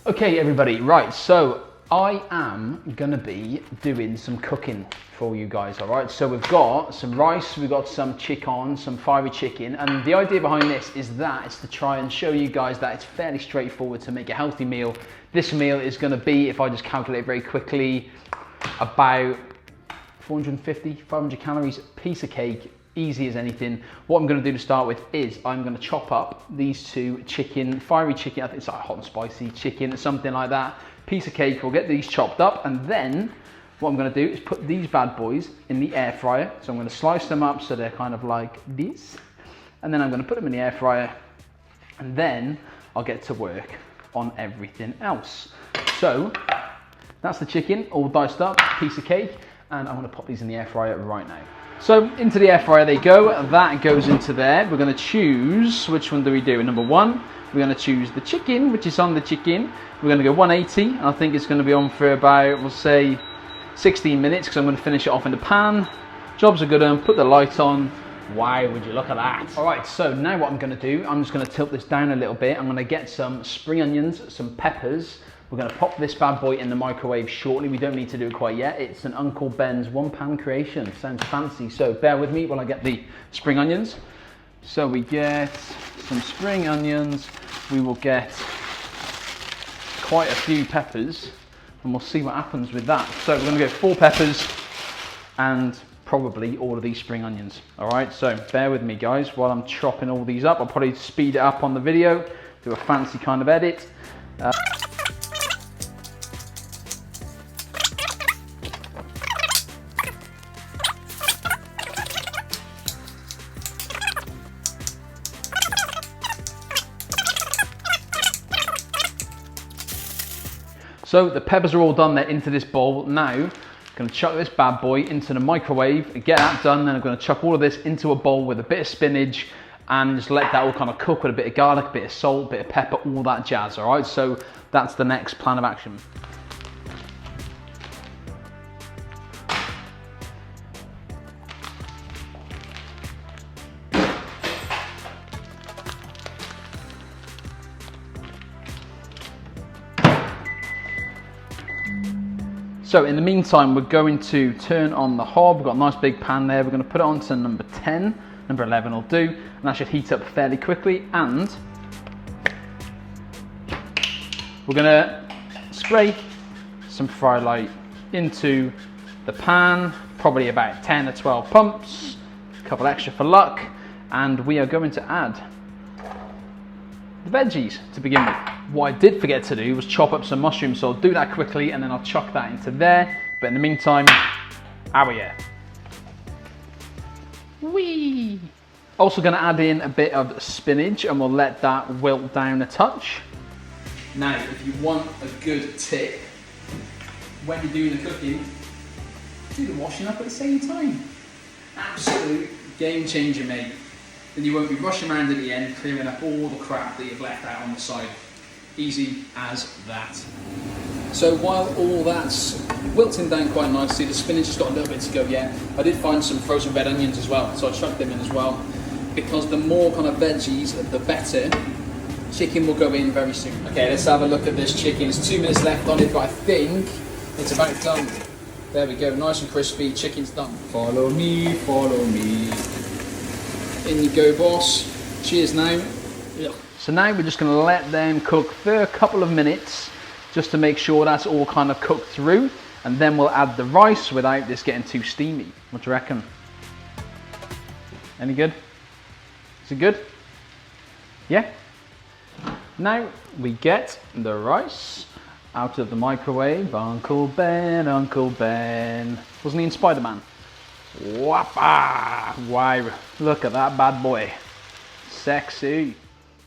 Okay everybody, right, so I am gonna be doing some cooking for you guys, all right? So we've got some rice, we've got some chicken, some fiery chicken, and the idea behind this is that it's to try and show you guys that it's fairly straightforward to make a healthy meal. This meal is gonna be, if I just calculate very quickly, about 450, 500 calories, piece of cake, easy as anything. What I'm going to do to start with is I'm going to chop up these two chicken, fiery chicken, I think it's like hot and spicy chicken or something like that. Piece of cake, we'll get these chopped up, and then what I'm going to do is put these bad boys in the air fryer. So I'm going to slice them up so they're kind of like this, and then I'm going to put them in the air fryer, and then I'll get to work on everything else. So that's the chicken, all diced up, piece of cake, and I'm going to pop these in the air fryer right now. So into the air fryer they go, that goes into there. We're going to choose, which one do we do? Number one, we're going to choose the chicken, which is on the chicken. We're going to go 180, I think it's going to be on for about, we'll say 16 minutes, because I'm going to finish it off in the pan. Job's a good one, put the light on. Wow, would you look at that? All right, so now what I'm going to do, I'm just going to tilt this down a little bit. I'm going to get some spring onions, some peppers. We're going to pop this bad boy in the microwave shortly. We don't need to do it quite yet. It's an Uncle Ben's one-pan creation. Sounds fancy, so bear with me while I get the spring onions. So we get some spring onions. We will get quite a few peppers, and we'll see what happens with that. So we're going to go 4 peppers and probably all of these spring onions. All right, so bear with me, guys, while I'm chopping all these up. I'll probably speed it up on the video, do a fancy kind of edit. So the peppers are all done, they're into this bowl. Now, I'm going to chuck this bad boy into the microwave, get that done, then I'm going to chuck all of this into a bowl with a bit of spinach and just let that all kind of cook with a bit of garlic, a bit of salt, a bit of pepper, all that jazz, all right? So that's the next plan of action. So in the meantime, we're going to turn on the hob. We've got a nice big pan there. We're going to put it on to number 10. Number 11 will do. And that should heat up fairly quickly. And we're going to spray some fry light into the pan. Probably about 10 or 12 pumps. A couple extra for luck. And we are going to add the veggies to begin with. What I did forget to do was chop up some mushrooms, so I'll do that quickly and then I'll chuck that into there. But in the meantime, oh yeah. Whee! Also going to add in a bit of spinach and we'll let that wilt down a touch. Now, if you want a good tip, when you're doing the cooking, do the washing up at the same time. Absolute game changer, mate. Then you won't be rushing around at the end, clearing up all the crap that you've left out on the side. Easy as that. So while all that's wilting down quite nicely, the spinach has got a little bit to go yet. I did find some frozen red onions as well, so I chucked them in as well. Because the more kind of veggies, the better. Chicken will go in very soon. Okay, let's have a look at this chicken. There's 2 minutes left on it, but I think it's about done. There we go, nice and crispy, chicken's done. Follow me, follow me. In you go, boss. Cheers now. Yeah. So now we're just going to let them cook for a couple of minutes just to make sure that's all kind of cooked through, and then we'll add the rice without this getting too steamy. What do you reckon? Any good? Is it good? Yeah? Now we get the rice out of the microwave. Uncle Ben, Uncle Ben. Wasn't he in Spider-Man? Whoppa! Wow, look at that bad boy. Sexy.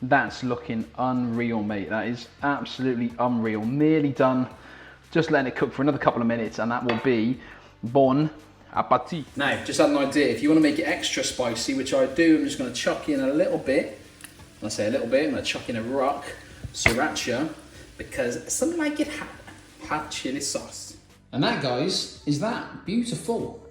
That's looking unreal, mate. That is absolutely unreal. Nearly done. Just letting it cook for another couple of minutes and that will be bon appetit. Now, just had an idea. If you want to make it extra spicy, which I do, I'm just going to chuck in a little bit. When I say a little bit, I'm going to chuck in a rock sriracha because some like it hot chili sauce. And that, guys, is that beautiful.